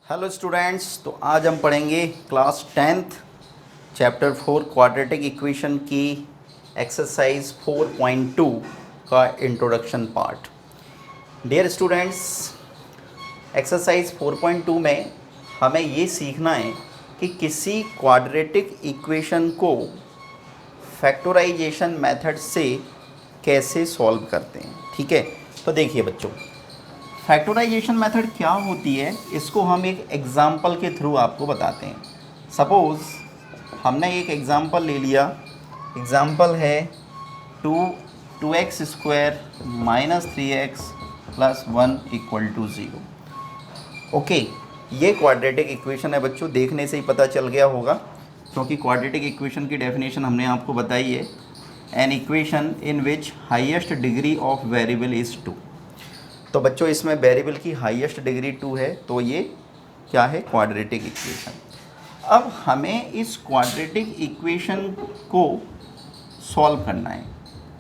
Hello students, तो आज हम पढ़ेंगे class 10th chapter 4 quadratic equation की एक्सरसाइज 4.2 का introduction part. Dear students, exercise 4.2 में हमें ये सीखना है कि किसी क्वाड्रेटिक इक्वेशन को फैक्टराइजेशन मेथड से कैसे सॉल्व करते हैं। ठीक है, तो देखिए बच्चों, फैक्टराइजेशन मेथड क्या होती है इसको हम एक एग्ज़ाम्पल के थ्रू आपको बताते हैं। सपोज़ हमने एक एग्ज़ाम्पल ले लिया। एग्ज़ाम्पल है 2x square minus 3x plus 1 equal to 0। Okay, ये क्वाड्रेटिक इक्वेशन है बच्चों, देखने से ही पता चल गया होगा क्योंकि क्वाड्रेटिक इक्वेशन की डेफिनेशन हमने आपको बताई है, an equation in which highest degree of variable is 2। तो बच्चों इसमें वेरिएबल की हाईएस्ट डिग्री 2 है, तो ये क्या है, क्वाड्रेटिक इक्वेशन। अब हमें इस क्वाड्रेटिक इक्वेशन को सॉल्व करना है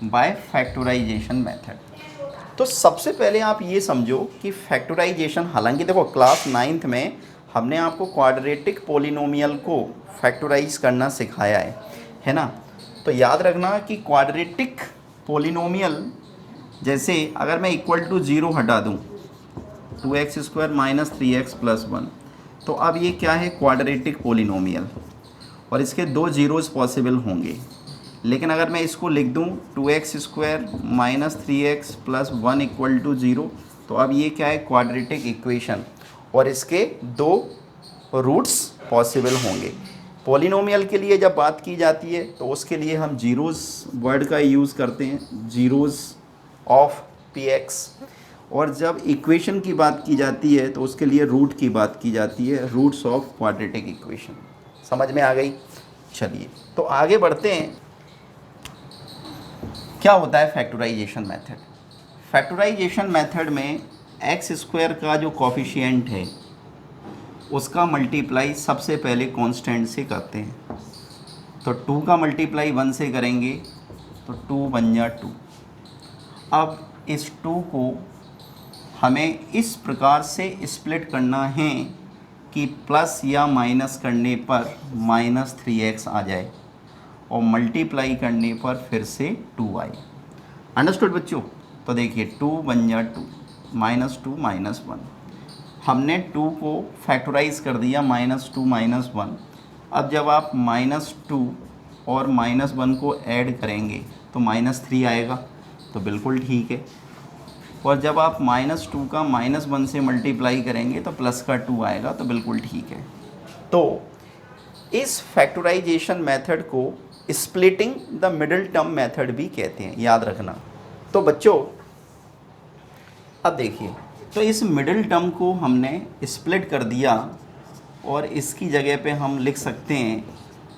बाय फैक्टराइजेशन मेथड। तो सबसे पहले आप ये समझो कि फैक्टराइजेशन, हालांकि देखो क्लास 9th में हमने आपको क्वाड्रेटिक पोलिनोमियल को फैक्टराइज करना सिखाया है ना। तो याद रखना कि क्वाड्रेटिक पोलिनोमियल, जैसे अगर मैं इक्वल टू 0 हटा दूँ, 2x square minus 3x plus 1, तो अब ये क्या है, क्वाड्रेटिक पोलिनोमियल, और इसके दो जीरोज़ पॉसिबल होंगे। लेकिन अगर मैं इसको लिख दूँ 2x square minus 3x plus 1 equal to 0, तो अब ये क्या है, क्वाड्रेटिक इक्वेशन, और इसके दो रूट्स पॉसिबल होंगे। पोलिनोमियल के लिए जब बात की जाती है तो उसके लिए हम जीरोज़ वर्ड का यूज़ करते हैं, जीरोज़ ऑफ px, और जब इक्वेशन की बात की जाती है तो उसके लिए रूट की बात की जाती है, रूट्स ऑफ क्वाड्रेटिक इक्वेशन। समझ में आ गई? चलिए तो आगे बढ़ते हैं। क्या होता है फैक्टराइजेशन मेथड? फैक्टराइजेशन मेथड में एक्स स्क्वायर का जो कॉफिशिएंट है उसका मल्टीप्लाई सबसे पहले कांस्टेंट से करते हैं। तो 2 का मल्टीप्लाई 1 से करेंगे तो 2 बन जा 2। अब इस 2 को हमें इस प्रकार से स्प्लिट करना है कि प्लस या माइनस करने पर माइनस 3x आ जाए और मल्टीप्लाई करने पर फिर से 2 आए। अंडरस्टूड बच्चों? तो देखिए 2 बन जा 2, माइनस 2 माइनस 1। हमने 2 को फैक्टराइज कर दिया, माइनस 2 माइनस 1। अब जब आप माइनस 2 और माइनस 1 को ऐड करेंगे तो माइनस 3 आएगा, तो बिल्कुल ठीक है। और जब आप माइनस 2 का माइनस 1 से मल्टीप्लाई करेंगे तो प्लस का 2 आएगा, तो बिल्कुल ठीक है। तो इस फैक्टराइजेशन मेथड को splitting the middle term method भी कहते हैं, याद रखना। तो बच्चों अब देखिए, तो इस मिडिल टर्म को हमने स्प्लिट कर दिया और इसकी जगह पे हम लिख सकते हैं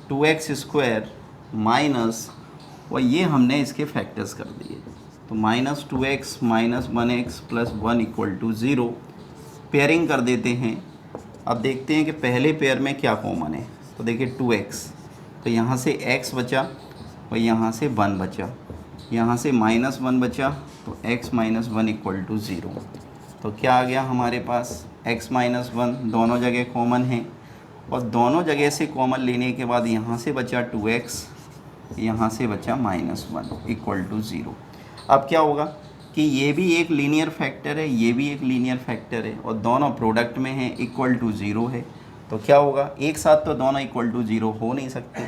2x स्क्वायर माइनस, और ये हमने इसके फैक्टर्स कर दिए, तो minus 2x minus 1x plus 1 equal to 0। Pairing कर देते हैं। अब देखते हैं कि पहले पेयर में क्या कॉमन है। तो देखिए 2x, तो यहाँ से x बचा और यहाँ से 1 बचा, यहाँ से माइनस 1 बचा, तो x माइनस 1 इक्वल टू 0। तो क्या आ गया हमारे पास, x माइनस 1 दोनों जगह कॉमन है, और दोनों जगह से कॉमन लेने के बाद यहाँ से बचा 2x, यहाँ से बचा माइनस 1 इक्वल टू 0। अब क्या होगा कि ये भी एक लीनियर फैक्टर है, ये भी एक लीनियर फैक्टर है, और दोनों प्रोडक्ट में है, इक्वल टू 0 है। तो क्या होगा, एक साथ तो दोनों इक्वल टू 0 हो नहीं सकते।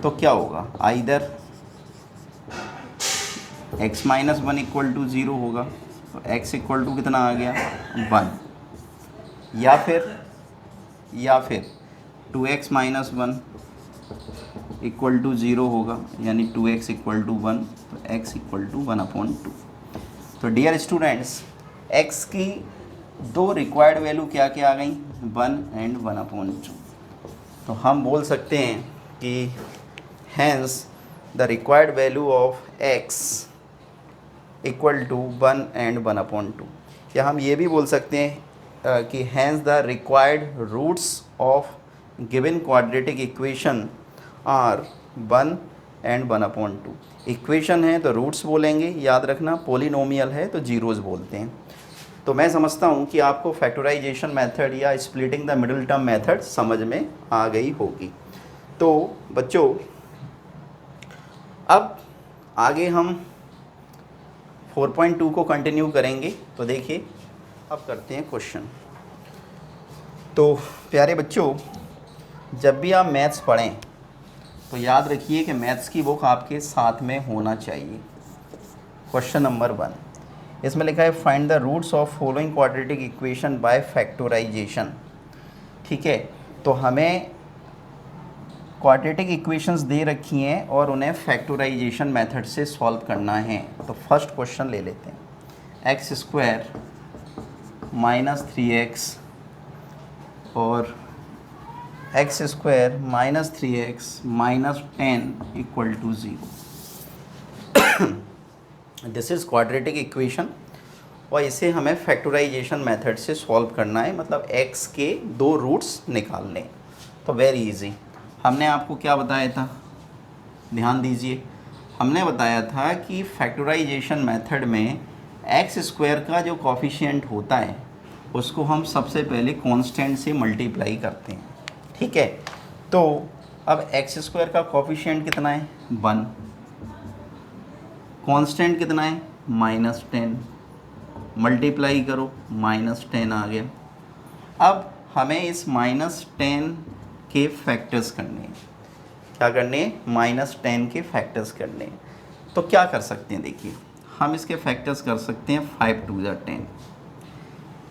तो क्या होगा, either x minus 1 equal to 0 होगा, तो x इक्वल टू कितना आ गया, 1, या फिर 2x माइनस 1 इक्वल टू 0 होगा, यानी 2x इक्वल टू 1, तो x इक्वल टू 1/2। तो डियर स्टूडेंट्स, x की दो रिक्वायर्ड वैल्यू क्या क्या आ गई, 1 एंड 1/2। तो हम बोल सकते हैं कि hence the required value of x equal to 1 and 1/2। या हम ये भी बोल सकते हैं कि hence the required roots of given quadratic equation are 1 and 1/2। Equation है तो रूट्स बोलेंगे, याद रखना। पोलिनोमियल है तो जीरोज़ बोलते हैं। तो मैं समझता हूँ कि आपको फैक्टराइजेशन मेथड या splitting the middle term method समझ में आ गई होगी। तो बच्चों अब आगे हम 4.2 को कंटिन्यू करेंगे। तो देखिए अब करते हैं क्वेश्चन। तो प्यारे बच्चों, जब भी आप मैथ्स पढ़ें तो याद रखिए कि मैथ्स की बुक आपके साथ में होना चाहिए। क्वेश्चन नंबर 1, इसमें लिखा है find the roots of following quadratic equation by factorisation. ठीक है, तो हमें क्वाड्रेटिक इक्वेशंस दे रखी हैं और उन्हें फैक्टराइजेशन मेथड से सॉल्व करना है। तो फर्स्ट क्वेश्चन ले लेते हैं। एक्स स्क्वायर माइनस 3x और x square minus 3x minus 10 equal to 0। This is quadratic equation और इसे हमें फैक्टराइजेशन मेथड से सॉल्व करना है, मतलब x के 2 रूट्स निकालने। तो वेरी इजी। हमने आपको क्या बताया था, ध्यान दीजिए। हमने बताया था कि फैक्टराइजेशन मेथड में एक्स स्क्वायर का जो कॉफिशिएंट होता है उसको हम सबसे पहले कांस्टेंट से मल्टीप्लाई करते हैं। ठीक है, तो अब एक्स स्क्वायर का कॉफिशिएंट कितना है 1, कांस्टेंट कितना है -10, मल्टीप्लाई करो -10 आ गया। अब हमें इस -10 के फैक्टर्स करने हैं। क्या करने हैं, -10 के फैक्टर्स करने हैं। तो क्या कर सकते हैं, देखिए हम इसके फैक्टर्स कर सकते हैं 5 2 10।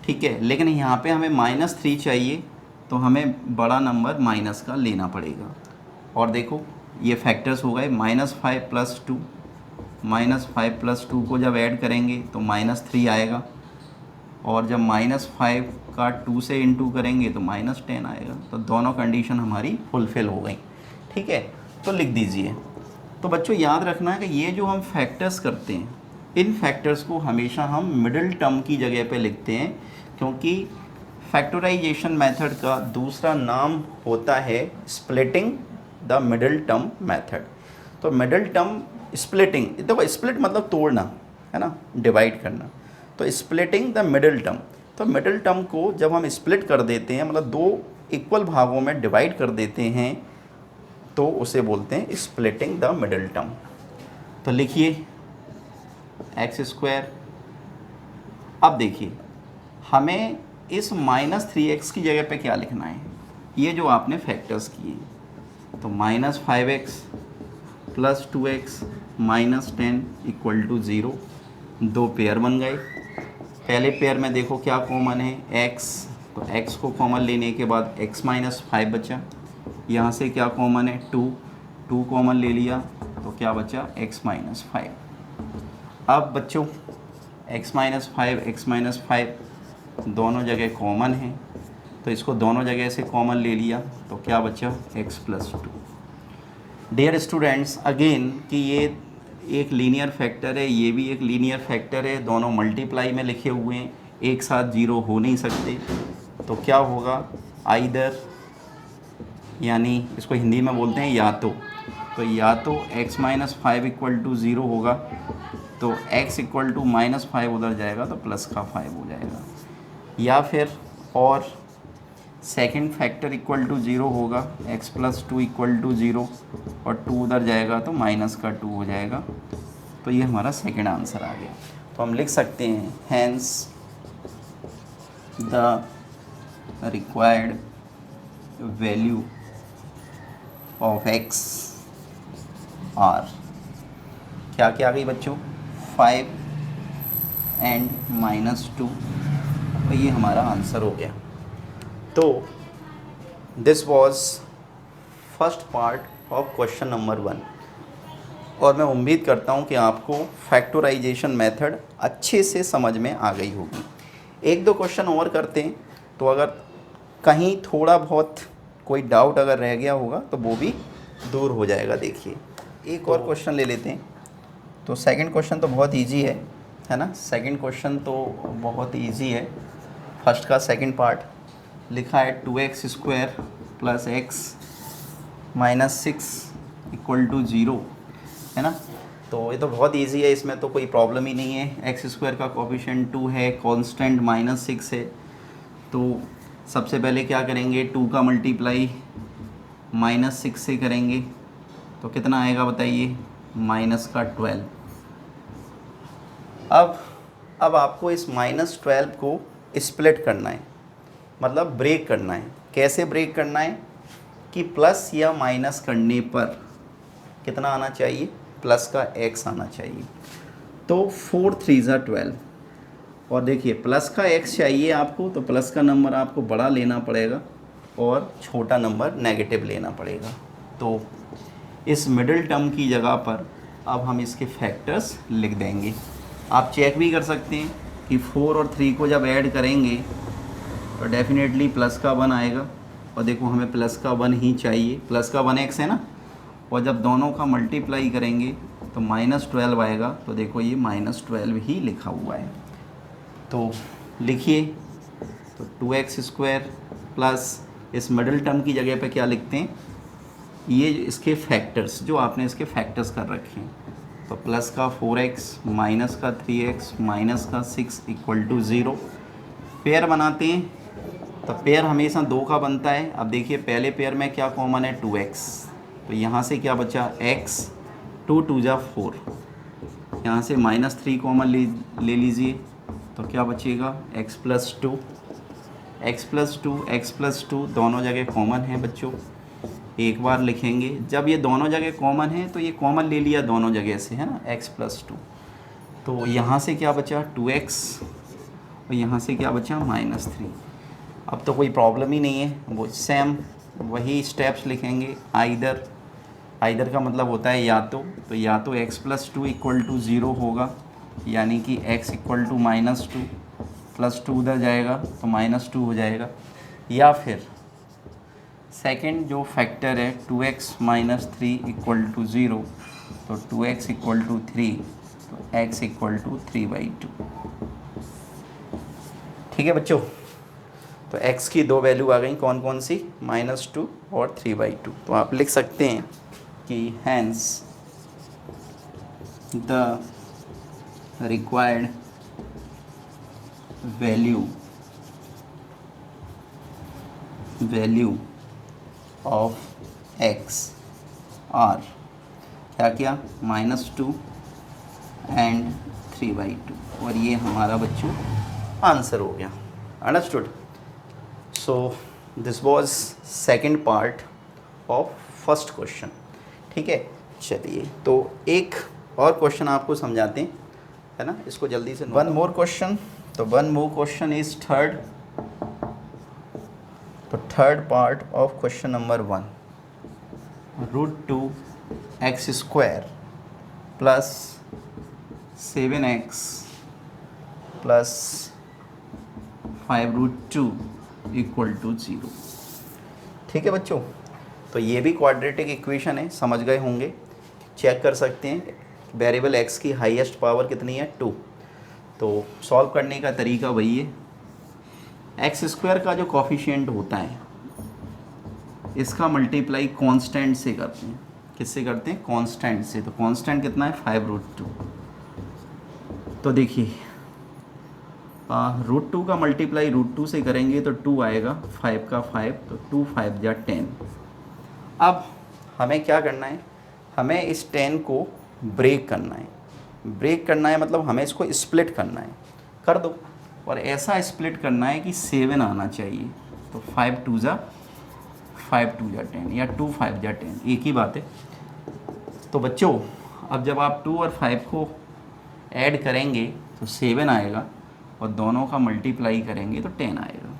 ठीक है, लेकिन यहाँ पे हमें -3 चाहिए तो हमें बड़ा नंबर माइनस का लेना पड़ेगा। और देखो ये फैक्टर्स हो गए -5 + 2, -5 + 2 को जब ऐड करेंगे तो -3 आएगा, और जब -5 का 2 से इंटू करेंगे तो -10 आएगा। तो दोनों कंडीशन हमारी फुलफ़िल हो गई। ठीक है, तो लिख दीजिए। तो बच्चों याद रखना है कि ये जो हम फैक्टर्स करते हैं, इन फैक्टर्स को हमेशा हम मिडिल टर्म की जगह पे लिखते हैं, क्योंकि फैक्टराइजेशन मेथड का दूसरा नाम होता है splitting the middle term method. तो मिडिल टर्म स्प्लिटिंग, देखो स्प्लिट मतलब तोड़ना है ना, डिवाइड करना। तो स्प्लिटिंग द मिडिल टर्म, तो मिडिल टर्म को जब हम स्प्लिट कर देते हैं, मतलब 2 इक्वल भागों में डिवाइड कर देते हैं, तो उसे बोलते हैं स्प्लिटिंग द मिडिल टर्म। तो लिखिए एक्स स्क्वायर। अब देखिए हमें इस -3x की जगह पे क्या लिखना है, ये जो आपने फैक्टर्स किए। तो -5x + 2x -10 = 0, 2 पेयर बन गए। पहले पेयर में देखो क्या कॉमन है, x, तो x को कॉमन लेने के बाद x - 5 बचा। यहाँ से क्या कॉमन है 2, 2 कॉमन ले लिया तो क्या बचा x - 5। अब बच्चों x - 5 दोनों जगह कॉमन है, तो इसको दोनों जगह से कॉमन ले लिया तो क्या बचा x + 2। डियर स्टूडेंट्स, अगेन कि ये एक लीनियर फैक्टर है, ये भी एक लीनियर फैक्टर है, दोनों मल्टीप्लाई में लिखे हुए हैं, एक साथ 0 हो नहीं सकते। तो क्या होगा, आइदर, यानी इसको हिंदी में बोलते हैं या तो x - 5 = 0 होगा, तो x = -5 उधर जाएगा तो प्लस का 5 हो जाएगा, या फिर और सेकंड फैक्टर इक्वल टू 0 होगा, x + 2 = 0 और 2 उधर जाएगा तो माइनस का 2 हो जाएगा। तो ये हमारा सेकंड आंसर आ गया। तो हम लिख सकते हैं hence the required value of x are, क्या क्या आ गई बच्चों, 5 एंड -2। तो ये हमारा आंसर हो गया। तो this was first part of question number 1, और मैं उम्मीद करता हूँ कि आपको फैक्टराइजेशन मेथड अच्छे से समझ में आ गई होगी। 1-2 क्वेश्चन और करते हैं, तो अगर कहीं थोड़ा बहुत कोई डाउट अगर रह गया होगा तो वो भी दूर हो जाएगा। देखिए एक और क्वेश्चन ले लेते हैं। तो सेकंड क्वेश्चन तो बहुत इजी है ना, सेकंड क्वेश्चन तो बहुत इजी है। फर्स्ट का सेकंड पार्ट लिखा है 2x² + x - 6 = 0, है ना। तो ये तो बहुत इजी है, इसमें तो कोई प्रॉब्लम ही नहीं है। एक्स स्क्वायर का कोफिशिएंट 2 है, कांस्टेंट -6 है। तो सबसे पहले क्या करेंगे, 2 का मल्टीप्लाई -6 से करेंगे तो कितना आएगा बताइए, -12। अब आपको इस -12 को स्प्लिट करना है, मतलब ब्रेक करना है। कैसे ब्रेक करना है कि प्लस या माइनस करने पर कितना आना चाहिए, प्लस का x आना चाहिए। तो 4 3 12, और देखिए प्लस का x चाहिए आपको, तो प्लस का नंबर आपको बड़ा लेना पड़ेगा और छोटा नंबर नेगेटिव लेना पड़ेगा। तो इस मिडिल टर्म की जगह पर अब हम इसके फैक्टर्स लिख देंगे। आप चेक भी कर सकते हैं कि 4 और 3 को जब ऐड करेंगे तो डेफिनेटली प्लस का 1 आएगा, और देखो हमें प्लस का 1 ही चाहिए, प्लस का 1x है ना, और जब दोनों का मल्टीप्लाई करेंगे तो -12 आएगा। तो देखो ये -12 ही लिखा हुआ है। तो लिखिए, तो 2x² प्लस इस मिडिल टर्म की जगह पे क्या लिखते हैं, ये इसके फैक्टर्स जो आपने इसके फैक्टर्स कर रखे हैं। तो प्लस का 4x माइनस का 3x माइनस का 6 = 0। पेयर बनाते हैं, तो पेयर हमेशा 2 का बनता है। अब देखिए पहले पेयर में क्या कॉमन है, 2x, तो यहाँ से क्या बचा x, 2 2 जा 4, यहाँ से -3 कॉमन ले लीजिए, तो क्या बचेगा x + 2, x + 2 दोनों जगह कॉमन है बच्चों, एक बार लिखेंगे। जब ये दोनों जगह कॉमन है तो ये कॉमन ले लिया दोनों जगह से, है ना, x + 2। तो यहाँ से क्या बचा 2x, और यहाँ से क्या बचा -3। अब तो कोई प्रॉब्लम ही नहीं है, वो सेम वही स्टेप्स लिखेंगे। आइदर का मतलब होता है या तो x + 2 = 0 होगा, यानी कि x = -2, +2 उधर जाएगा तो -2 हो जाएगा, या फिर सेकंड जो फैक्टर है 2x - 3 = 0, तो 2x = 3, तो x = 3/2। ठीक है बच्चों, तो x की 2 वैल्यू आ गई, कौन कौन सी, -2 और 3/2। तो आप लिख सकते हैं कि hence the required value of x are क्या -2 एंड 3/2, और ये हमारा बच्चों आंसर हो गया। Understood. So this was second part of first question. ठीक है, चलिए तो एक और क्वेश्चन आपको समझाते हैं, है ना, इसको जल्दी से। वन मोर क्वेश्चन, तो one more question is third. तो third part of question number 1, √2x² plus 7x plus 5√2 = 0। ठीक है बच्चों, तो ये भी क्वाड्रेटिक इक्वेशन है, समझ गए होंगे। चेक कर सकते हैं वेरिएबल x की हाईएस्ट पावर कितनी है, 2। तो सॉल्व करने का तरीका वही है, x² का जो कोफिशिएंट होता है इसका मल्टीप्लाई कांस्टेंट से करते हैं। किससे करते हैं, कांस्टेंट से। तो कांस्टेंट कितना है, 5√2। तो देखिए √2 का मल्टीप्लाई √2 से करेंगे तो 2 आएगा, 5 का 5, तो 2 5 जा 10। अब हमें क्या करना है, हमें इस 10 को ब्रेक करना है। ब्रेक करना है मतलब हमें इसको स्प्लिट करना है, कर दो, और ऐसा स्प्लिट करना है कि 7 आना चाहिए। तो 5 2 जा 10, या 2 5 जा 10, एक ही बात है। तो बच्चों अब जब आप 2 और 5 को ऐड करेंगे तो 7 आएगा, और दोनों का मल्टीप्लाई करेंगे तो 10 आएगा।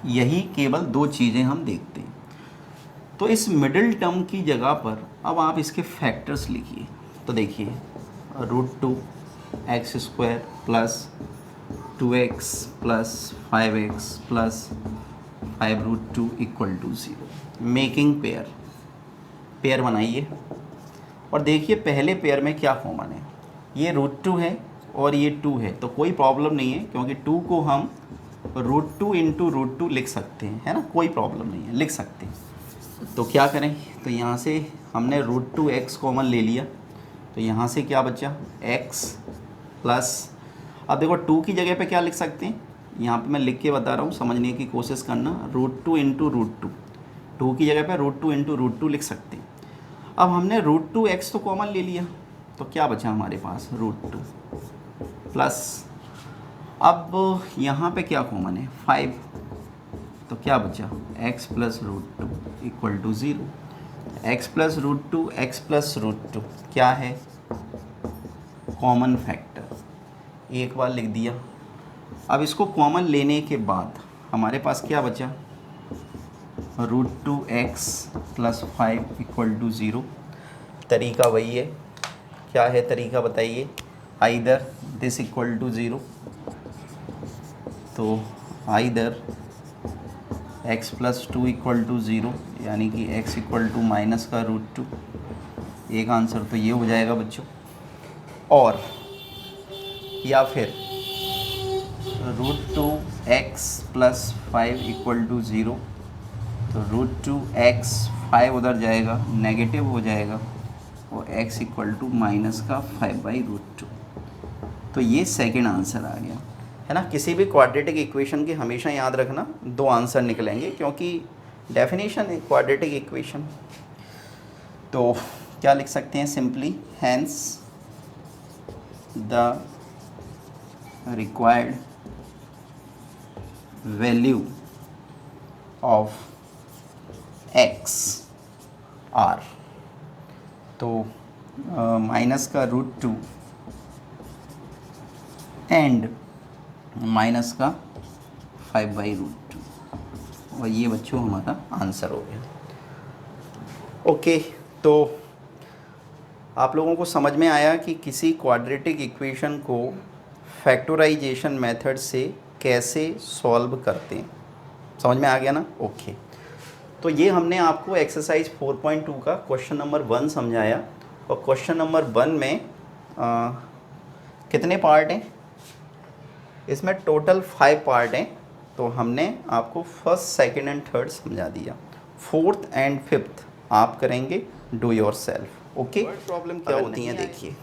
यही केवल 2 चीज़ें हम देखते हैं। तो इस मिडिल टर्म की जगह पर अब आप इसके फैक्टर्स लिखिए। तो देखिए √2x² plus 2x plus 5x plus 5√2 = 0। Making pair बनाइए, और देखिए पहले पेयर में क्या कॉमन है, ये √2 है और ये 2 है, तो कोई प्रॉब्लम नहीं है, क्योंकि 2 को हम √2 × √2 लिख सकते हैं, है ना, कोई प्रॉब्लम नहीं है, लिख सकते हैं। तो क्या करें, तो यहाँ से हमने √2x कॉमन ले लिया, तो यहाँ से क्या बचा x प्लस, अब देखो 2 की जगह पे क्या लिख सकते हैं, यहाँ पे मैं लिख के बता रहा हूँ, समझने की कोशिश करना, √2 इंटू √2, 2 की जगह पे √2 इंटू √2 लिख सकते हैं। अब हमने √2x तो कॉमन ले लिया, तो क्या बचा हमारे पास √2 प्लस, अब यहाँ पे क्या कॉमन है 5, तो क्या बचा x plus √2 equal to 0, x plus √2 x plus √2 क्या है कॉमन फैक्टर, एक बार लिख दिया। अब इसको कॉमन लेने के बाद हमारे पास क्या बचा √2x प्लस 5 इक्वल टू 0। तरीका वही है, क्या है तरीका बताइए, आइदर दिस इक्वल टू 0, तो either x plus 2 equal to 0 यानी कि x इक्वल टू माइनस का √2, एक आंसर तो ये हो जाएगा बच्चों, और या फिर √2x प्लस 5 इक्वल टू 0, तो √2x 5 उधर जाएगा नेगेटिव हो जाएगा और x इक्वल टू माइनस का 5/√2, तो ये सेकंड आंसर आ गया है ना। किसी भी क्वाड्रेटिक इक्वेशन की हमेशा याद रखना 2 आंसर निकलेंगे, क्योंकि डेफिनेशन है क्वाड्रेटिक इक्वेशन। तो क्या लिख सकते हैं simply, hence the required value of x r, तो माइनस का √2 एंड माइनस का 5/√2, और ये बच्चों हमारा आंसर हो गया। ओके, तो आप लोगों को समझ में आया कि किसी क्वाड्रेटिक इक्वेशन को फैक्टराइजेशन मेथड से कैसे सॉल्व करते हैं, समझ में आ गया ना। ओके, तो ये हमने आपको एक्सरसाइज 4.2 का क्वेश्चन नंबर 1 समझाया, और क्वेश्चन नंबर 1 में कितने पार्ट हैं, इसमें टोटल 5 पार्ट हैं। तो हमने आपको फर्स्ट, सेकंड एंड थर्ड समझा दिया, फोर्थ एंड फिफ्थ आप करेंगे do your self. Okay, problem क्या होती है देखिए,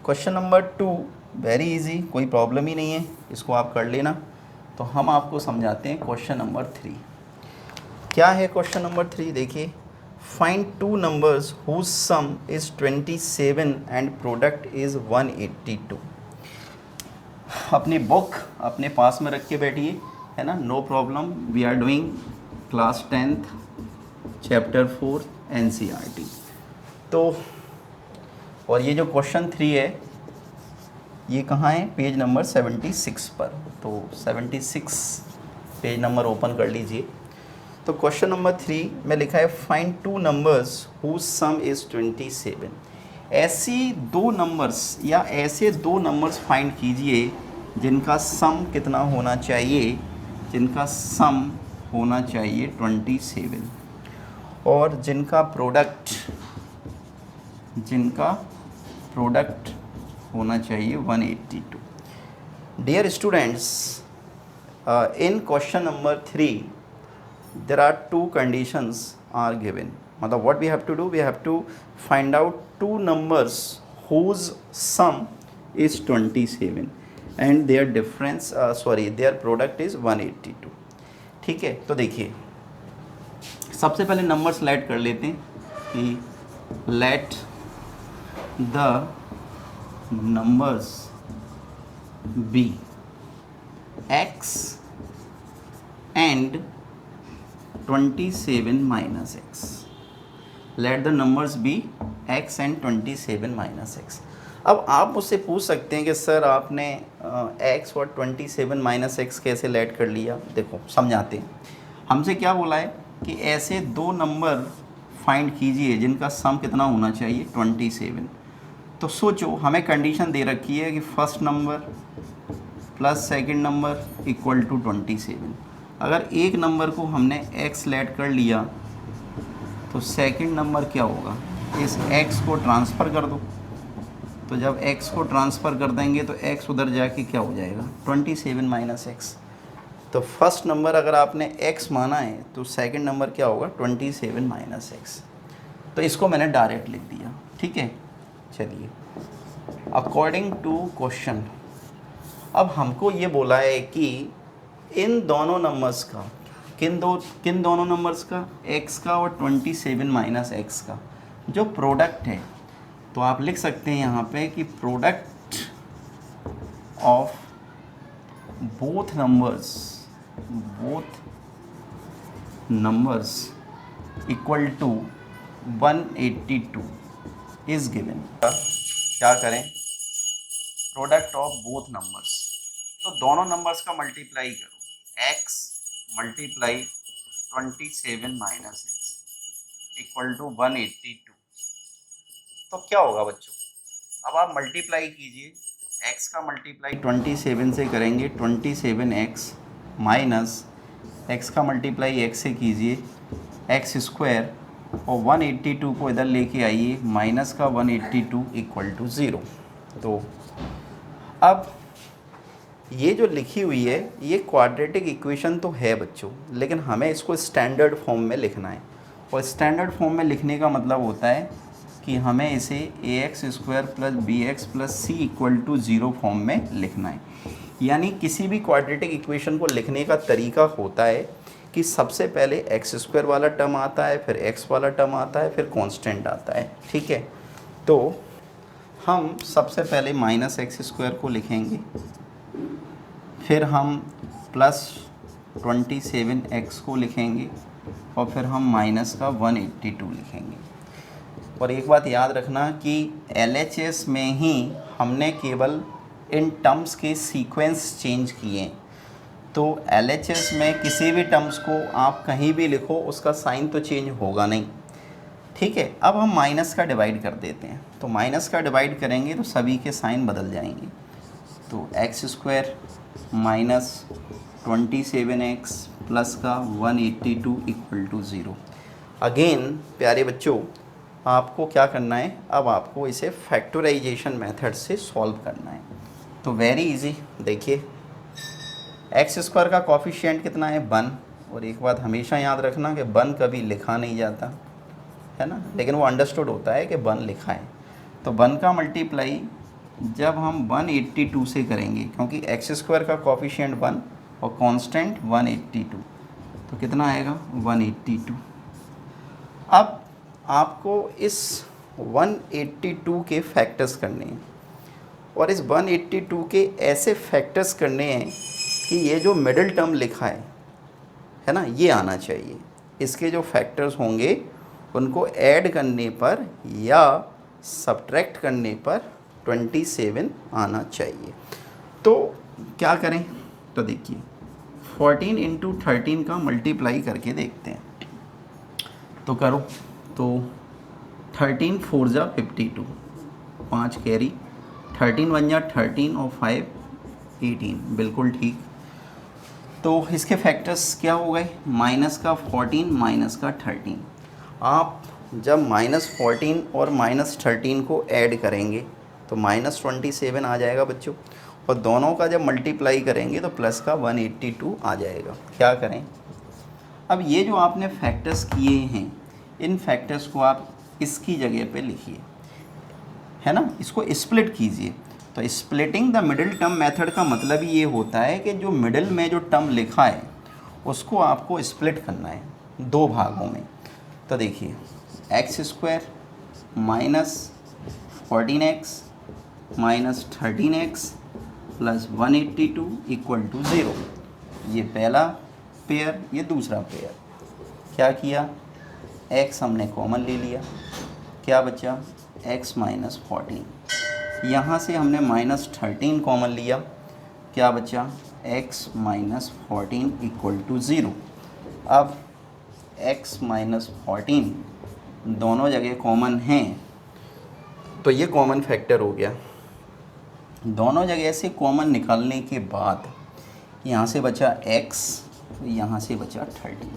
क्वेश्चन नंबर 2 वेरी इजी, कोई प्रॉब्लम ही नहीं है, इसको आप कर लेना। तो हम आपको समझाते हैं क्वेश्चन नंबर 3। क्या है क्वेश्चन नंबर 3, देखिए, find 2 numbers whose sum is 27 and product is 182। अपनी बुक अपने पास में रख के बैठिए, है ना, no problem, we are doing class 10th chapter 4 NCERT। तो और ये जो क्वेश्चन 3 है ये कहाँ है, पेज नंबर 76 पर, तो 76 पेज नंबर ओपन कर लीजिए। तो क्वेश्चन नंबर 3 में लिखा है find 2 numbers whose sum is 27। ऐसी 2 नंबर्स या ऐसे 2 नंबर्स फाइंड कीजिए जिनका सम कितना होना चाहिए, जिनका सम होना चाहिए 27 और जिनका प्रोडक्ट होना चाहिए 182। Dear students, in question number 3 there are 2 conditions are given, मतलब what we have to do, we have to find out 2 numbers whose sum is 27 and their difference their product is 182। ठीक है, तो देखिए सबसे पहले number select कर लेते हैं कि let the numbers be x and 27 minus x। Let the numbers be x and 27 minus x। अब आप मुझसे पूछ सकते हैं कि सर आपने x और 27 माइनस एक्स कैसे लेट कर लिया। देखो समझाते हैं, हमसे क्या बोला है कि ऐसे 2 नंबर फाइंड कीजिए जिनका सम कितना होना चाहिए 27। तो सोचो हमें कंडीशन दे रखी है कि first number plus second number equal to 27। अगर एक नंबर को हमने x लेट कर लिया तो सेकंड नंबर क्या होगा, इस x को ट्रांसफ़र कर दो। तो जब x को ट्रांसफ़र कर देंगे तो x उधर जाके क्या हो जाएगा 27 माइनस एक्स। तो फर्स्ट नंबर अगर आपने x माना है तो सेकंड नंबर क्या होगा 27 माइनस एक्स। तो इसको मैंने डायरेक्ट लिख दिया, ठीक है। चलिए, अकॉर्डिंग टू क्वेश्चन अब हमको ये बोला है कि इन दोनों नंबर्स का, किन दोनों नंबर्स का, x का और 27 माइनस एक्स का जो प्रोडक्ट है, तो आप लिख सकते हैं यहाँ पे कि product of both numbers equal to 182 is given. क्या करें, प्रोडक्ट ऑफ बोथ नंबर्स, तो दोनों नंबर्स का मल्टीप्लाई करो, x multiply 27 minus x equal to 182। तो क्या होगा बच्चों, अब आप मल्टीप्लाई कीजिए, x का मल्टीप्लाई 27 से करेंगे 27x माइनस x का मल्टीप्लाई x से कीजिए एक्स स्क्वायर, और 182 को इधर लेके आइए, माइनस का 182 इक्वल टू 0। तो अब ये जो लिखी हुई है ये क्वाड्रेटिक इक्वेशन तो है बच्चों, लेकिन हमें इसको स्टैंडर्ड फॉर्म में लिखना है, और स्टैंडर्ड फॉर्म में लिखने का मतलब होता है कि हमें इसे ax square plus b x plus c equal to 0 form में लिखना है। यानी किसी भी क्वाड्रेटिक इक्वेशन को लिखने का तरीका होता है कि सबसे पहले एक्स स्क्वायर वाला टर्म आता है, फिर एक्स वाला टर्म आता है, फिर कांस्टेंट आता है, ठीक है। तो हम सबसे पहले माइनस एक्स स्क्वायर को लिखेंगे, फिर हम प्लस 27x को लिखेंगे, और फिर हम माइनस का 182 लिखेंगे। और एक बात याद रखना कि LHS में ही हमने केवल इन टर्म्स के सीक्वेंस चेंज किए हैं, तो LHS में किसी भी टर्म्स को आप कहीं भी लिखो उसका साइन तो चेंज होगा नहीं, ठीक है। अब हम माइनस का डिवाइड कर देते हैं, तो माइनस का डिवाइड करेंगे तो सभी के साइन बदल जाएंगे। तो x square minus 27x plus का 182 इक्वल टू 0। अगेन प्यारे बच्चों, आपको क्या करना है, अब आपको इसे फैक्टराइजेशन मेथड से सॉल्व करना है। तो वेरी इजी, देखिए एक्स स्क्वायर का कॉफिशिएंट कितना है 1, और एक बात हमेशा याद रखना कि 1 कभी लिखा नहीं जाता है ना, लेकिन वो अंडरस्टूड होता है कि 1 लिखा है। तो 1 का मल्टीप्लाई जब हम 182 से करेंगे, क्योंकि एक्स स्क्वायर का कॉफिशिएंट 1 और कांस्टेंट 182, तो कितना आएगा 182। अब आपको इस 182 के फैक्टर्स करने हैं, और इस 182 के ऐसे फैक्टर्स करने हैं कि ये जो मिडिल टर्म लिखा है ना, ये आना चाहिए। इसके जो फैक्टर्स होंगे उनको ऐड करने पर या सब्ट्रैक्ट करने पर 27 आना चाहिए। तो क्या करें, तो देखिए 14 इंटू 13 का मल्टीप्लाई करके देखते हैं। तो करो, तो 13 4 जा 52, 5 कैरी, 13 1 जा 13 और 5 18, बिल्कुल ठीक। तो इसके फैक्टर्स क्या हो गए, माइनस का 14 माइनस का 13। आप जब -14 और -13 को ऐड करेंगे तो -27 आ जाएगा बच्चों, और दोनों का जब मल्टीप्लाई करेंगे तो प्लस का 182 आ जाएगा। क्या करें, अब ये जो आपने फैक्टर्स किए हैं, इन फैक्टर्स को आप इसकी जगह पे लिखिए, है ना, इसको स्प्लिट कीजिए। तो splitting the middle term method का मतलब ये होता है कि जो मिडिल में जो टर्म लिखा है उसको आपको स्प्लिट करना है 2 भागों में। तो देखिए x square minus 14x minus 13x plus 182 equal to 0। ये पहला पेयर, ये दूसरा पेयर। क्या किया, x हमने कॉमन ले लिया, क्या बचा x माइनस 14, यहाँ से हमने -13 कॉमन लिया, क्या बचा x माइनस 14 इक्वल टू 0। अब x माइनस 14 दोनों जगह कॉमन हैं, तो ये कॉमन फैक्टर हो गया। दोनों जगह से कॉमन निकालने के बाद यहाँ से बचा x, यहाँ से बचा 13।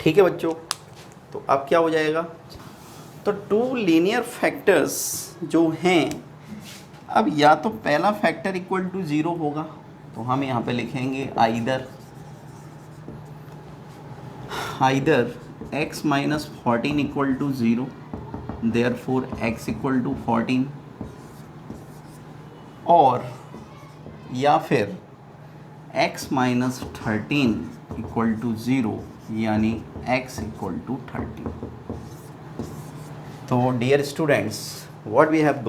ठीक है बच्चों, तो अब क्या हो जाएगा, तो 2 लीनियर फैक्टर्स जो हैं, अब या तो पहला फैक्टर इक्वल टू 0 होगा, तो हम यहाँ पे लिखेंगे either x minus 14 equal to 0, therefore x equal to 14, और या फिर x माइनस 13 इक्वल टू 0, यानी x इक्वल टू 13. तो dear students, what we have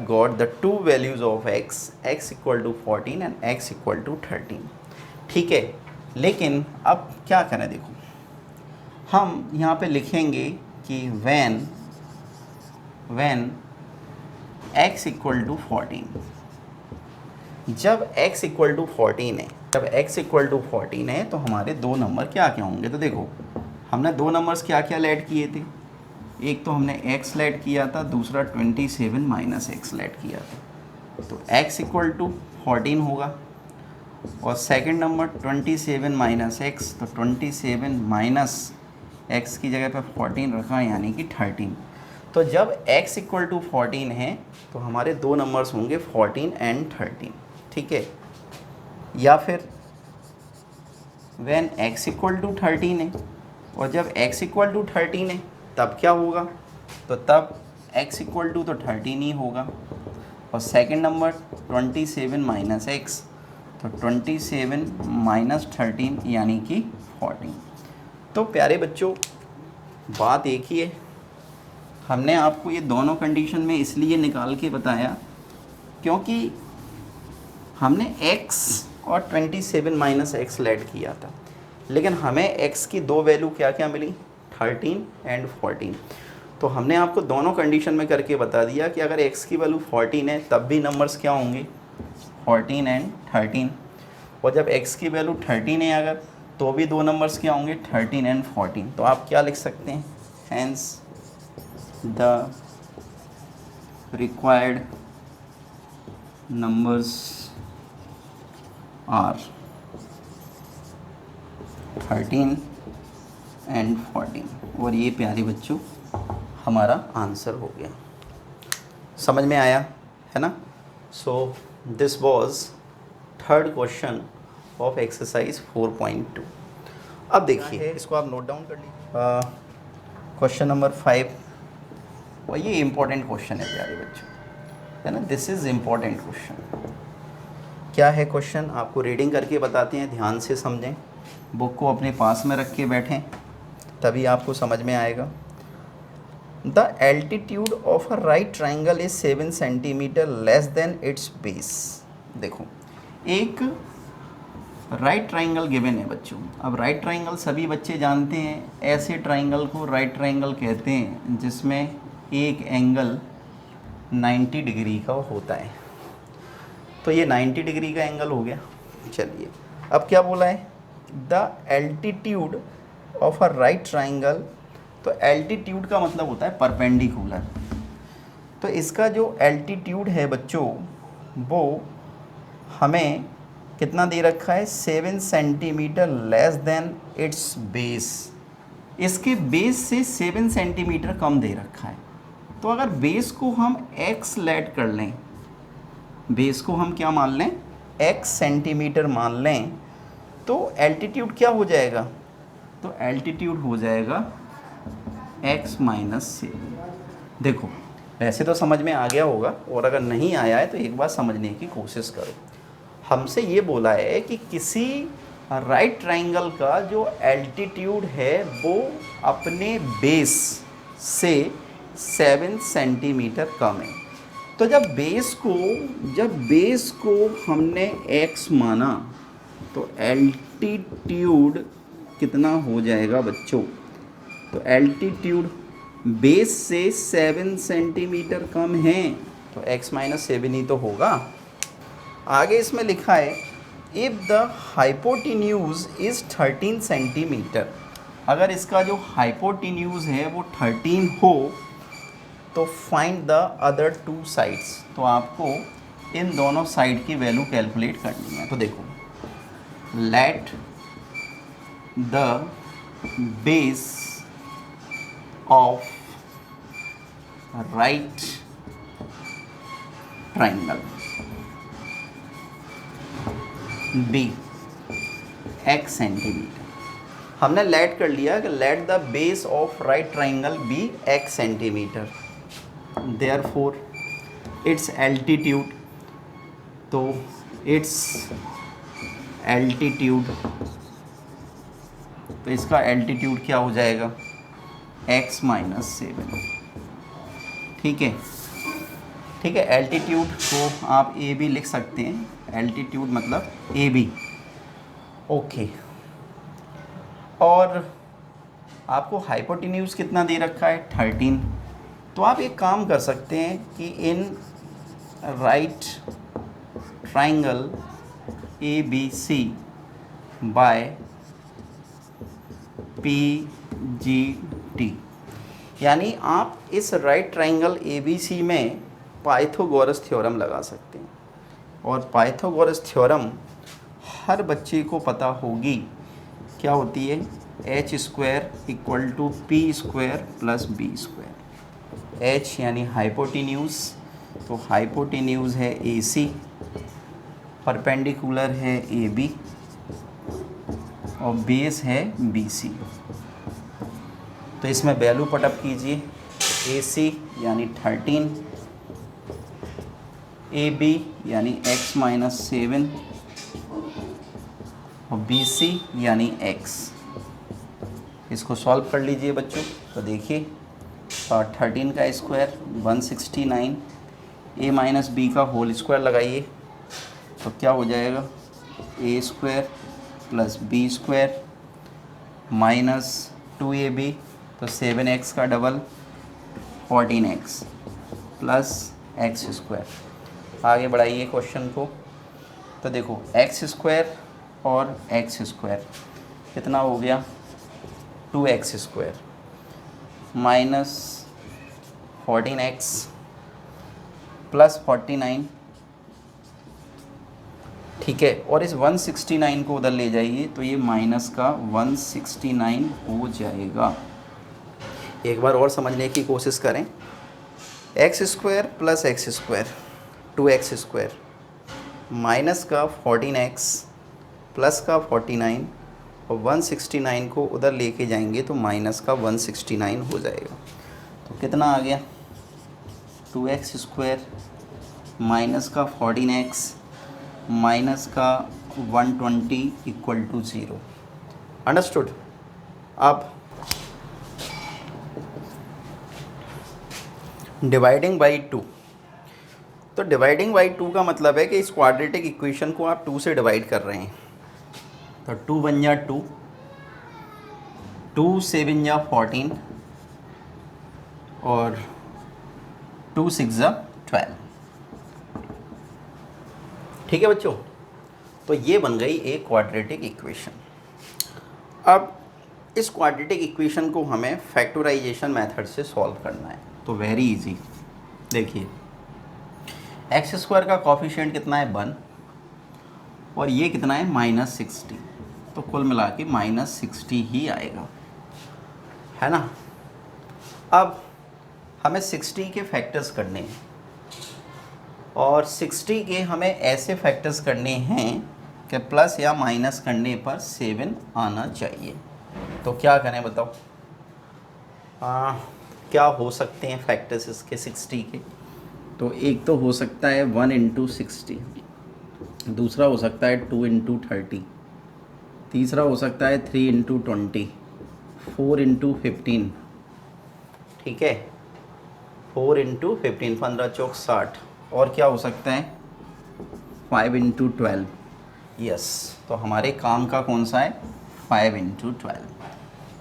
got the two values of x equal to 14 and x equal to 13. ठीक है, लेकिन अब क्या करें, देखो हम यहाँ पे लिखेंगे कि when x equal to 14, जब x equal to 14 है तो हमारे दो नंबर क्या क्या होंगे. तो देखो हमने दो नंबर्स क्या क्या ऐड किए थे, एक तो हमने x ऐड किया था, दूसरा 27 माइनस एक्स ऐड किया था. तो x इक्वल टू 14 होगा, और सेकंड नंबर 27 माइनस एक्स, तो 27 माइनस एक्स की जगह पर 14 रखा, यानी कि 13. तो जब x इक्वल टू 14 है तो हमारे दो नंबर्स होंगे 14 एंड 13. ठीक है, या फिर व्हेन x इक्वल टू 13 है, और जब x इक्वल टू 13 है तब क्या होगा, तो तब x इक्वल टू तो 13 ही होगा, और सेकंड नंबर 27 माइनस एक्स, तो 27 माइनस 13 यानी कि 14. तो प्यारे बच्चों, बात एक ही है. हमने आपको ये दोनों कंडीशन में इसलिए निकाल के बताया क्योंकि हमने x और 27 माइनस एक्स ऐड किया था, लेकिन हमें x की दो वैल्यू क्या क्या मिली, 13 एंड 14. तो हमने आपको दोनों कंडीशन में करके बता दिया कि अगर x की वैल्यू 14 है तब भी नंबर्स क्या होंगे, 14 एंड 13, और जब x की वैल्यू 13 है अगर, तो भी दो नंबर्स क्या होंगे, 13 एंड 14. तो आप क्या लिख सकते हैं, hence the required numbers are 13 and 14. और ये प्यारे बच्चों हमारा आंसर हो गया. समझ में आया है ना. So this was third question of exercise 4.2. अब देखिए, इसको आप नोट डाउन कर लीजिए. क्वेश्चन नंबर 5, और ये इम्पोर्टेंट क्वेश्चन है प्यारे बच्चों, है ना. This is important question. क्या है क्वेश्चन, आपको रीडिंग करके बताते हैं, ध्यान से समझें, बुक को अपने पास में रख के बैठें, तभी आपको समझ में आएगा. The altitude of a right triangle is 7 centimetre less than it's base. देखो, एक राइट ट्राइंगल गिवन है बच्चों. अब राइट ट्राइंगल सभी बच्चे जानते हैं, ऐसे ट्राइंगल को राइट ट्राइंगल कहते हैं जिसमें एक एंगल 90 डिग्री का होता है. तो ये 90 डिग्री का एंगल हो गया. चलिए, अब क्या बोला है, the altitude of a right triangle. तो एल्टीट्यूड का मतलब होता है परपेंडिकुलर. तो इसका जो एल्टीट्यूड है बच्चों, वो हमें कितना दे रखा है, 7 centimetre less than it's base. इसके बेस से 7 सेंटीमीटर कम दे रखा है. तो अगर बेस को हम x लेट कर लें, बेस को हम क्या मान लें, x सेंटीमीटर मान लें, तो एल्टीट्यूड क्या हो जाएगा, तो एल्टीट्यूड हो जाएगा x माइनस 7. देखो, वैसे तो समझ में आ गया होगा, और अगर नहीं आया है तो एक बार समझने की कोशिश करो. हमसे ये बोला है कि किसी राइट ट्राइंगल का जो एल्टीट्यूड है वो अपने बेस से 7 सेंटीमीटर कम है. तो जब बेस को हमने x माना तो एल्टीट्यूड कितना हो जाएगा बच्चों, तो एल्टीट्यूड बेस से 7 सेंटीमीटर कम है, तो x माइनस 7 ही तो होगा. आगे इसमें लिखा है, if the hypotenuse is 13 centimetre. अगर इसका जो हाइपोटेन्यूज है वो 13 हो तो फाइंड द अदर 2 साइड्स. तो आपको इन दोनों साइड की वैल्यू कैलकुलेट करनी है. तो देखो, let the base of right triangle be x centimetre. हमने लेट कर लिया कि let the base of right triangle be x centimetre, therefore its altitude, तो इट्स एल्टीट्यूड, तो इसका एल्टीट्यूड क्या हो जाएगा x माइनस 7। ठीक है, ठीक है। एल्टीट्यूड को आप ए बी लिख सकते हैं, एल्टीट्यूड मतलब ए बी। ओके, और आपको हाइपोटेन्यूज कितना दे रखा है 13। तो आप एक काम कर सकते हैं कि in right triangle A B C by P G T, यानी आप इस right triangle A B C में पाइथागोरस थ्योरम लगा सकते हैं। और पाइथागोरस थ्योरम हर बच्चे को पता होगी, क्या होती है, H square equal to P square plus B square. H यानी हाइपोटेन्यूज, तो हाइपोटेन्यूज है ए सी, परपेंडिकुलर है ए बी, और बेस है बी सी। तो इसमें वैल्यू पटअप कीजिए, ए सी यानी 13, ए बी यानी x माइनस 7, और बी सी यानी x। इसको सॉल्व कर लीजिए बच्चों। तो देखिए 13 का स्क्वायर 169, a माइनस बी का होल स्क्वायर लगाइए, तो क्या हो जाएगा a square plus B square minus 2ab, तो 7x का double 14x plus x square. आगे बढ़ाइए क्वेश्चन को। तो देखो x स्क्वायर और x स्क्वायर कितना हो गया 2x square minus 14x plus 49, ठीक है। और इस 169 को उधर ले जाइए, तो ये माइनस का 169 हो जाएगा। एक बार और समझने की कोशिश करें, x square plus x square 2x square minus का 14x प्लस का 49, और 169 को उधर लेके जाएंगे तो माइनस का 169 हो जाएगा। तो कितना आ गया 2x स्क्वायर माइनस का 14x माइनस का 120 इक्वल टू 0। अंडरस्टूड। अब डिवाइडिंग बाई 2, तो डिवाइडिंग बाई 2 का मतलब है कि इस क्वाड्रेटिक इक्वेशन को आप 2 से डिवाइड कर रहे हैं। तो 2 बन जा 2, 2 7 जा 14, और 2 6 जा 12। ठीक है बच्चों, तो ये बन गई एक क्वाड्रेटिक इक्वेशन। अब इस क्वाड्रेटिक इक्वेशन को हमें फैक्टराइजेशन मेथड से सॉल्व करना है। तो वेरी इजी, देखिए एक्स स्क्वायर का कॉफिशिएंट कितना है 1, और ये कितना है -60, तो कुल मिला के -60 ही आएगा, है ना। अब हमें 60 के फैक्टर्स करने हैं, और 60 के हमें ऐसे फैक्टर्स करने हैं कि प्लस या माइनस करने पर 7 आना चाहिए। तो क्या करें बताओ, क्या हो सकते हैं फैक्टर्स इसके 60 के। तो एक तो हो सकता है 1 इंटू 60, दूसरा हो सकता है 2 इंटू 30, तीसरा हो सकता है 3 इंटू 20, 4 इंटू 15, ठीक है 4 इंटू 15, 15 चौक 60, और क्या हो सकता है 5 इंटू 12। यस, तो हमारे काम का कौन सा है 5 इंटू 12।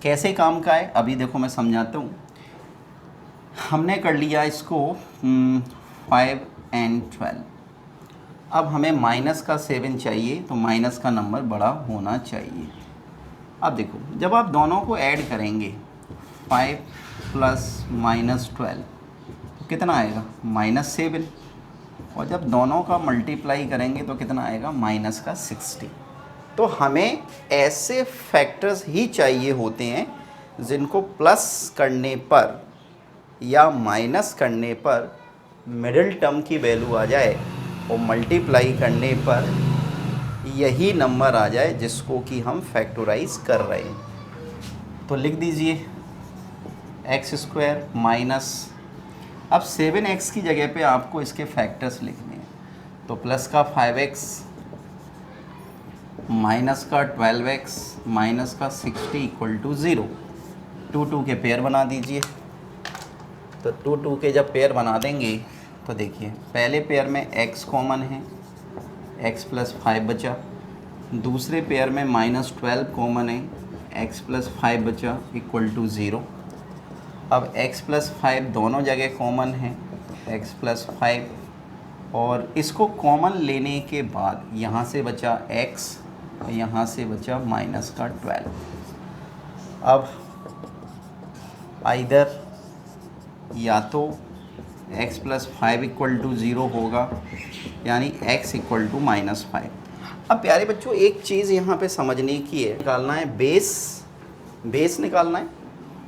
कैसे काम का है अभी देखो मैं समझाता हूँ। हमने कर लिया इसको 5 एंड 12। अब हमें माइनस का 7 चाहिए, तो माइनस का नंबर बड़ा होना चाहिए। अब देखो जब आप दोनों को ऐड करेंगे 5 प्लस -12 तो कितना आएगा -7, और जब दोनों का मल्टीप्लाई करेंगे तो कितना आएगा माइनस का 60। तो हमें ऐसे फैक्टर्स ही चाहिए होते हैं जिनको प्लस करने पर या माइनस करने पर मिडिल टर्म की वैल्यू आ जाए, और मल्टीप्लाई करने पर यही नंबर आ जाए जिसको कि हम फैक्टराइज कर रहे हैं। तो लिख दीजिए एक्स स्क्वायर माइनस, अब 7x की जगह पे आपको इसके फैक्टर्स लिखने हैं, तो प्लस का 5x माइनस का 12x माइनस का 60 इक्वल टू 0। 2 के पेयर बना दीजिए। तो 2 के जब पेयर बना देंगे तो देखिए पहले पेयर में x कॉमन है, x प्लस 5 बचा। दूसरे पेयर में -12 कॉमन है, x प्लस 5 बचा इक्वल टू 0। अब x प्लस 5 दोनों जगह कॉमन है, x प्लस 5, और इसको कॉमन लेने के बाद यहाँ से बचा x और यहाँ से बचा माइनस का 12। अब आइदर या तो x प्लस 5 इक्वल टू 0 होगा, यानी x इक्वल टू -5। अब प्यारे बच्चों एक चीज़ यहाँ पे समझने की है, निकालना है बेस निकालना है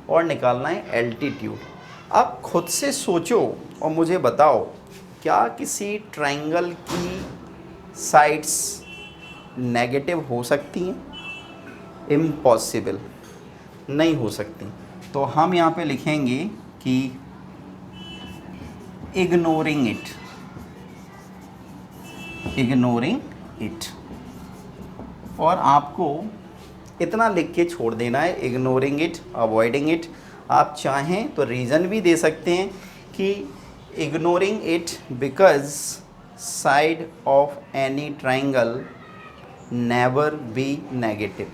और निकालना है एल्टीट्यूड। अब खुद से सोचो और मुझे बताओ, क्या किसी ट्रायंगल की साइड्स नेगेटिव हो सकती हैं? इम्पॉसिबल, नहीं हो सकती। तो हम यहाँ पे लिखेंगे कि इग्नोरिंग इट, और आपको इतना लिख के छोड़ देना है, इग्नोरिंग इट, अवॉइडिंग इट। आप चाहें तो रीज़न भी दे सकते हैं कि ignoring it because side of any triangle never be negative.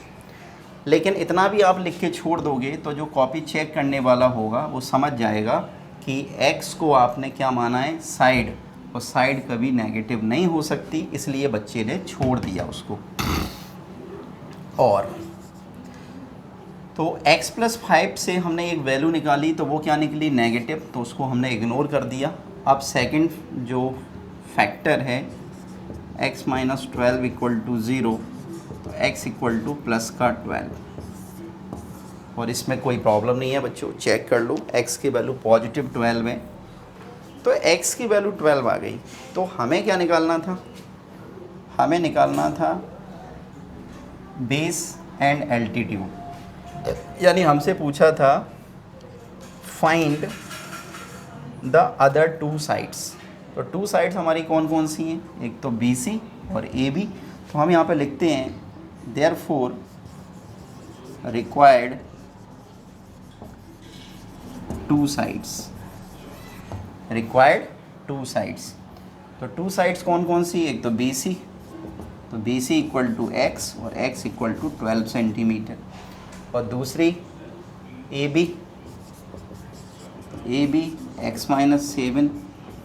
लेकिन इतना भी आप लिख के छोड़ दोगे तो जो कॉपी चेक करने वाला होगा वो समझ जाएगा कि x को आपने क्या माना है, साइड, और साइड कभी नेगेटिव नहीं हो सकती, इसलिए बच्चे ने छोड़ दिया उसको। और तो x प्लस 5 से हमने एक वैल्यू निकाली तो वो क्या निकली, नेगेटिव, तो उसको हमने इग्नोर कर दिया। अब सेकंड जो फैक्टर है x माइनस 12 इक्वल टू 0, तो x इक्वल टू प्लस का 12, और इसमें कोई प्रॉब्लम नहीं है बच्चों, चेक कर लो x की वैल्यू पॉजिटिव 12 है, तो x की वैल्यू 12 आ गई। तो हमें क्या निकालना था, हमें निकालना था बेस एंड एल्टीट्यूड, यानी हमसे पूछा था फाइंड द अदर 2 साइड्स। तो 2 साइड्स हमारी कौन कौन सी हैं, एक तो BC और AB। तो हम यहाँ पे लिखते हैं देयरफॉर रिक्वायर्ड 2 साइड्स। तो 2 साइड्स कौन कौन सी, एक तो BC, तो BC इक्वल टू x और x इक्वल टू 12 सेंटीमीटर, और दूसरी AB x माइनस 7,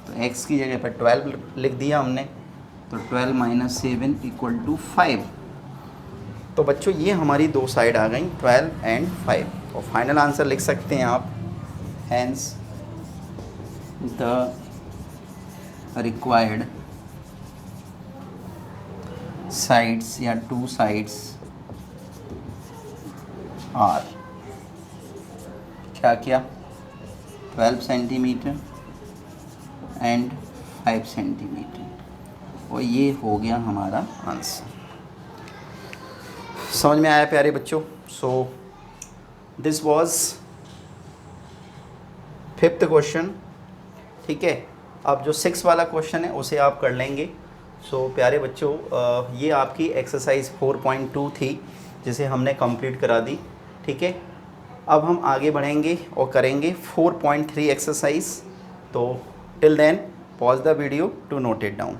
तो x की जगह पर 12 लिख दिया हमने, तो 12 माइनस 7 इक्वल टू 5। तो बच्चों ये हमारी 2 साइड आ गई 12 एंड 5, और फाइनल आंसर लिख सकते हैं आप, hence the required sides या 2 sides are क्या 12 सेंटीमीटर एंड 5 सेंटीमीटर, और ये हो गया हमारा आंसर। समझ में आया प्यारे बच्चों? So this was 5th question, ठीक है। अब जो 6 वाला क्वेश्चन है उसे आप कर लेंगे। सो प्यारे बच्चों ये आपकी एक्सरसाइज 4.2 थी जिसे हमने कंप्लीट करा दी, ठीक है। अब हम आगे बढ़ेंगे और करेंगे 4.3 एक्सरसाइज। तो till then pause the video to note it down.